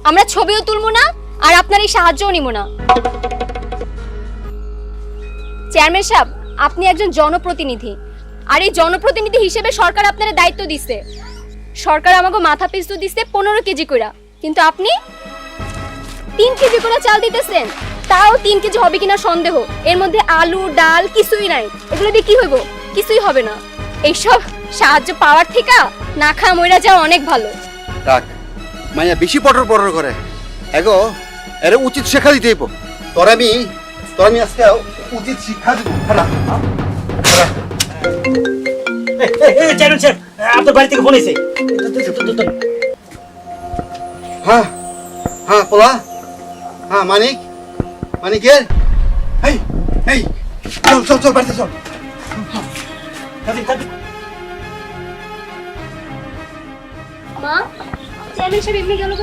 আমরা ছবিও তুলবো না আর আপনার এই সাহায্যও নিব না। চেয়ারম্যান সাহেব, আপনি একজন জনপ্রতিনিধি, আর এই জনপ্রতিনিধি হিসেবে সরকার আপনার দায়িত্ব দিচ্ছে। সরকার আমাকে মাথা পিছু দিচ্ছে 15 কেজি করে, কিন্তু আপনি 3 কেজি করে চাল দিতেছেন। তাও 3 কেজি হবে কিনা সন্দেহ। এর মধ্যে আলু ডাল কিছুই নাই, এগুলো দিয়ে কি হইব? কিছুই হবে না। এইসব সাহায্য পাওয়ার থেকে না খা মইরা যাওয়া অনেক ভালো। থাক, মাইয়া বেশি পটর পটর করে, এগো এর উচিত শিক্ষা দিতে হইব। তোর আমি আজকে উচিত শিক্ষা দিব। চেয়ারম্যান সাহেব, আপনার বাড়ি থেকে ফোন এসে। হ্যাঁ হ্যাঁ পোলা, হ্যাঁ মানিকের এই এই চল বাড়িতে চল। মা, চেয়ারম্যান সাহেব এমনি গেল।